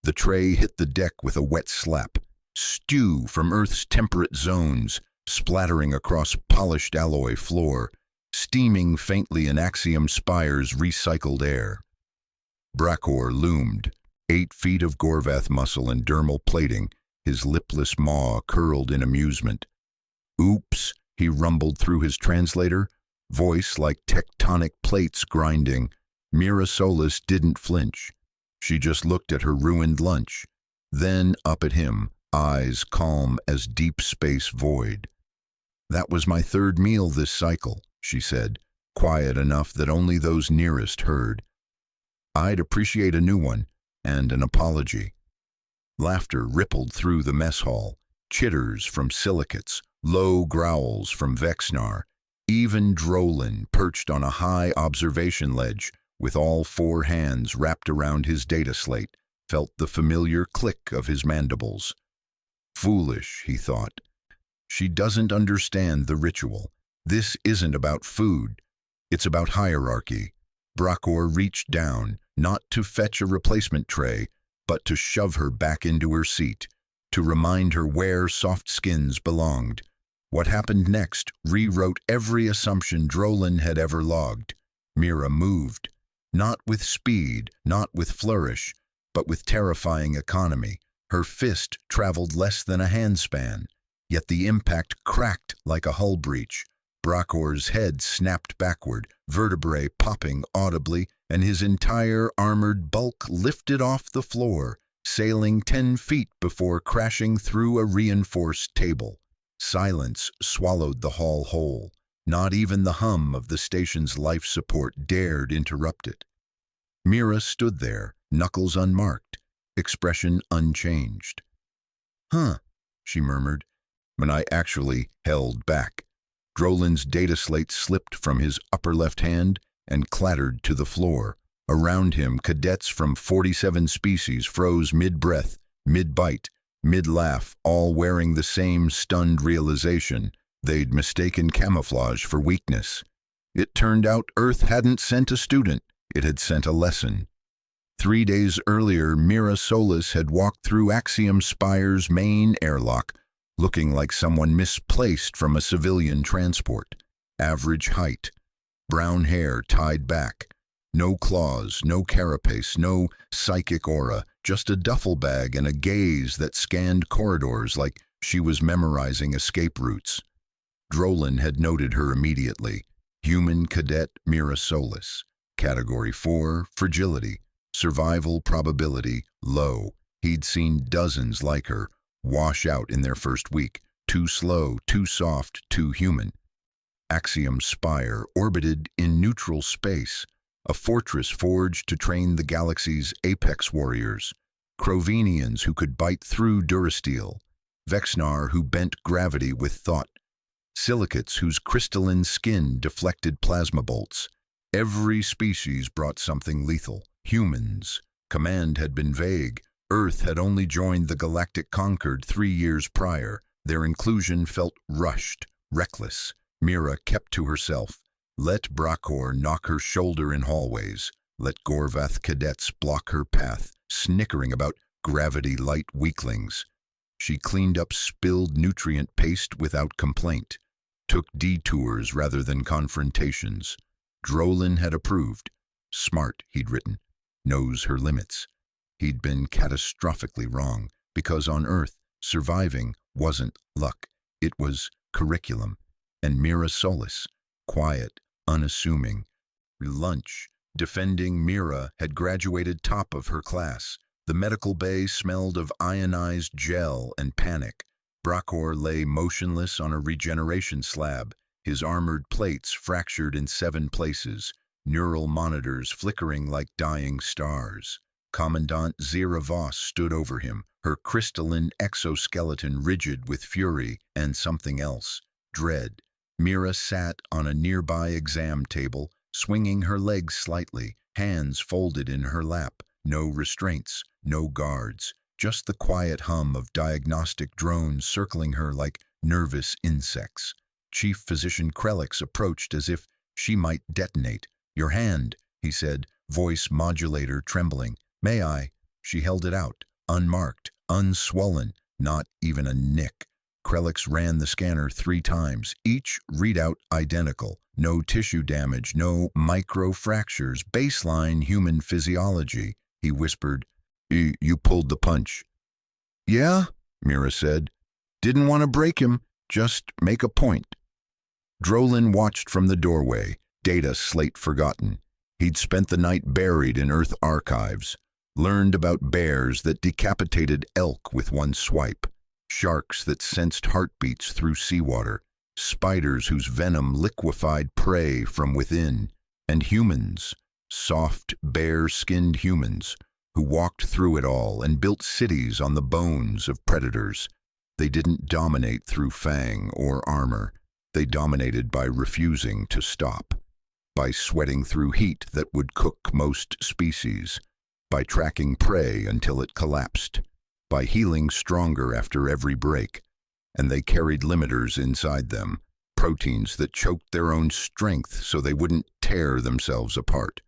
The tray hit the deck with a wet slap. Stew from Earth's temperate zones, splattering across polished alloy floor, steaming faintly in Axiom Spire's recycled air. Brakor loomed, 8 feet of Gorvath muscle and dermal plating, his lipless maw curled in amusement. "Oops," he rumbled through his translator, voice like tectonic plates grinding. Mira Solis didn't flinch. She just looked at her ruined lunch, then up at him, eyes calm as deep space void. "That was my 3rd meal this cycle," she said, quiet enough that only those nearest heard. "I'd appreciate a new one, and an apology." Laughter rippled through the mess hall, chitters from silicates, low growls from Vexnar. Even Drolin, perched on a high observation ledge, with all 4 hands wrapped around his data slate, felt the familiar click of his mandibles. Foolish, he thought. She doesn't understand the ritual. This isn't about food. It's about hierarchy. Brakor reached down, not to fetch a replacement tray, but to shove her back into her seat, to remind her where soft skins belonged. What happened next rewrote every assumption Drolin had ever logged. Mira moved, not with speed, not with flourish, but with terrifying economy. Her fist traveled less than a handspan, yet the impact cracked like a hull breach. Brakor's head snapped backward, vertebrae popping audibly, and his entire armored bulk lifted off the floor, sailing 10 feet before crashing through a reinforced table. Silence swallowed the hall whole. Not even the hum of the station's life support dared interrupt it. Mira stood there, knuckles unmarked, expression unchanged. "Huh," she murmured, when I actually held back. Drolin's data slate slipped from his upper left hand and clattered to the floor. Around him, cadets from 47 species froze mid-breath, mid-bite, mid-laugh, all wearing the same stunned realization. They'd mistaken camouflage for weakness. It turned out Earth hadn't sent a student, it had sent a lesson. 3 days earlier, Mira Solis had walked through Axiom Spire's main airlock, looking like someone misplaced from a civilian transport. Average height, brown hair tied back, no claws, no carapace, no psychic aura, just a duffel bag and a gaze that scanned corridors like she was memorizing escape routes. Drolin had noted her immediately. Human cadet Mira Solis. Category 4, fragility. Survival probability, low. He'd seen dozens like her wash out in their first week. Too slow, too soft, too human. Axiom Spire orbited in neutral space, a fortress forged to train the galaxy's apex warriors. Crovenians who could bite through Durasteel. Vexnar who bent gravity with thought. Silicates whose crystalline skin deflected plasma bolts. Every species brought something lethal. Humans. Command had been vague. Earth had only joined the Galactic Concord 3 years prior. Their inclusion felt rushed, reckless. Mira kept to herself. Let Brakor knock her shoulder in hallways. Let Gorvath cadets block her path, snickering about gravity-light weaklings. She cleaned up spilled nutrient paste without complaint. Took detours rather than confrontations. Drolin had approved. Smart, he'd written. Knows her limits. He'd been catastrophically wrong, because on Earth, surviving wasn't luck. It was curriculum. And Mira Solis, quiet, unassuming. Lunch. Defending Mira had graduated top of her class. The medical bay smelled of ionized gel and panic. Brakor lay motionless on a regeneration slab, his armored plates fractured in 7 places, neural monitors flickering like dying stars. Commandant Zira Voss stood over him, her crystalline exoskeleton rigid with fury and something else, dread. Mira sat on a nearby exam table, swinging her legs slightly, hands folded in her lap. No restraints, no guards, just the quiet hum of diagnostic drones circling her like nervous insects. Chief Physician Krelix approached as if she might detonate. "Your hand," he said, voice modulator trembling. "May I?" She held it out, unmarked, unswollen, not even a nick. Krelix ran the scanner 3 times, each readout identical. No tissue damage, no microfractures, baseline human physiology. He whispered, You pulled the punch. Yeah, Mira said. Didn't want to break him, just make a point. Drolin watched from the doorway, data slate forgotten. He'd spent the night buried in Earth archives, learned about bears that decapitated elk with one swipe, sharks that sensed heartbeats through seawater, spiders whose venom liquefied prey from within, and humans, soft, bare-skinned humans, who walked through it all and built cities on the bones of predators. They didn't dominate through fang or armor. They dominated by refusing to stop, by sweating through heat that would cook most species, by tracking prey until it collapsed, by healing stronger after every break. And they carried limiters inside them, proteins that choked their own strength so they wouldn't tear themselves apart.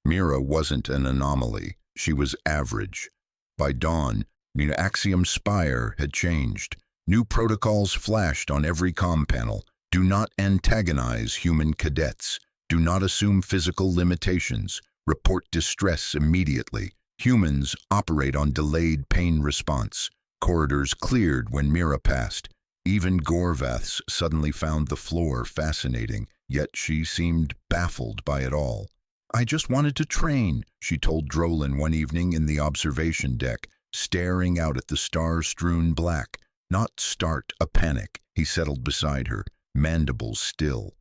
Mira wasn't an anomaly. She was average. By dawn, the Axiom Spire had changed. New protocols flashed on every comm panel. Do not antagonize human cadets. Do not assume physical limitations. Report distress immediately. Humans operate on delayed pain response. Corridors cleared when Mira passed. Even Gorvaths suddenly found the floor fascinating, yet she seemed baffled by it all. I just wanted to train, she told Drolin one evening in the observation deck, staring out at the star-strewn black. Not start a panic, he settled beside her, mandibles still.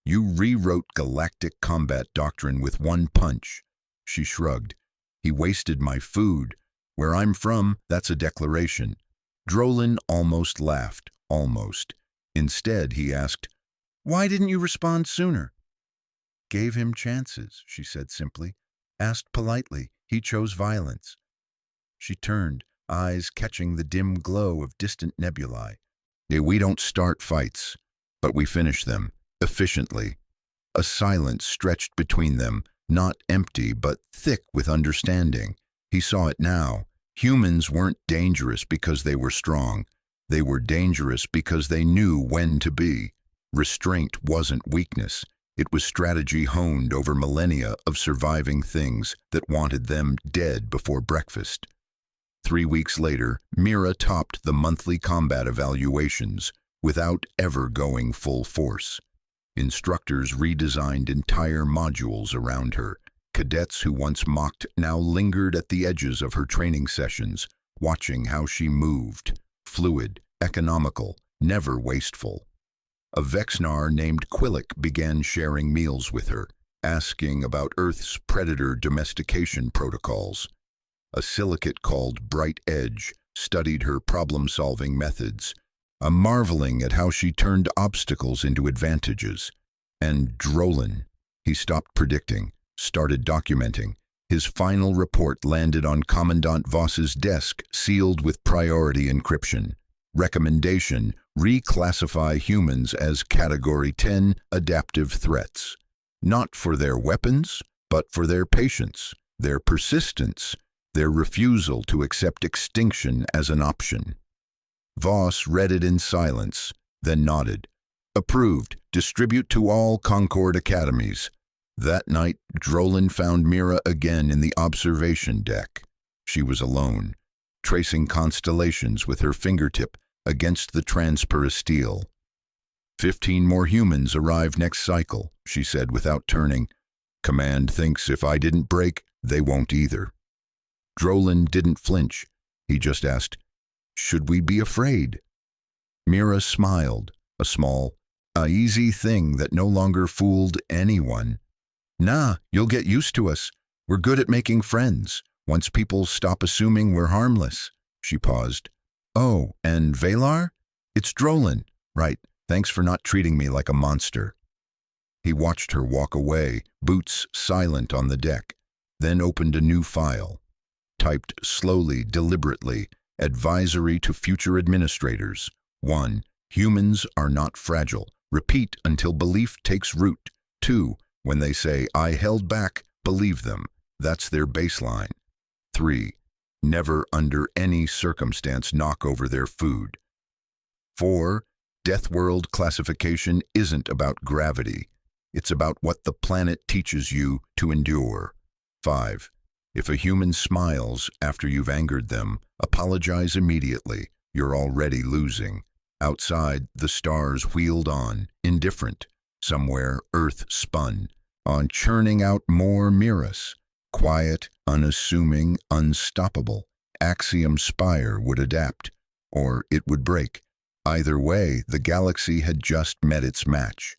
You rewrote Galactic Combat Doctrine with one punch. She shrugged. He wasted my food. Where I'm from, that's a declaration. Drolin almost laughed, almost. Instead, he asked, Why didn't you respond sooner? Gave him chances, she said simply. Asked politely. He chose violence. She turned, eyes catching the dim glow of distant nebulae. We don't start fights, but we finish them, efficiently. A silence stretched between them, not empty, but thick with understanding. He saw it now. Humans weren't dangerous because they were strong. They were dangerous because they knew when to be. Restraint wasn't weakness. It was strategy honed over millennia of surviving things that wanted them dead before breakfast. 3 weeks later, Mira topped the monthly combat evaluations without ever going full force. Instructors redesigned entire modules around her. Cadets who once mocked now lingered at the edges of her training sessions, watching how she moved. Fluid, economical, never wasteful. A Vexnar named Quillic began sharing meals with her, asking about Earth's predator domestication protocols. A silicate called Bright Edge studied her problem-solving methods, marveling at how she turned obstacles into advantages. And Drolin, he stopped predicting, started documenting. His final report landed on Commandant Voss's desk, sealed with priority encryption. Recommendation: reclassify humans as Category 10 adaptive threats. Not for their weapons, but for their patience, their persistence, their refusal to accept extinction as an option. Voss read it in silence, then nodded. Approved. Distribute to all Concord academies. That night, Drolin found Mira again in the observation deck. She was alone, tracing constellations with her fingertip against the transperistele. 15 more humans arrive next cycle, she said without turning. Command thinks if I didn't break, they won't either. Drolin didn't flinch. He just asked, Should we be afraid? Mira smiled, a small, easy thing that no longer fooled anyone. Nah, you'll get used to us. We're good at making friends. Once people stop assuming we're harmless. She paused. Oh, and Valar? It's Drolin. Right, thanks for not treating me like a monster. He watched her walk away, boots silent on the deck, then opened a new file. Typed slowly, deliberately, advisory to future administrators. 1. Humans are not fragile. Repeat until belief takes root. 2. When they say, I held back, believe them. That's their baseline. 3. Never under any circumstance knock over their food. 4. Deathworld classification isn't about gravity. It's about what the planet teaches you to endure. 5. If a human smiles after you've angered them, apologize immediately. You're already losing. Outside, the stars wheeled on, indifferent. Somewhere, Earth spun, on churning out more Miras. Quiet, unassuming, unstoppable. Axiom Spire would adapt, or it would break. Either way, the galaxy had just met its match.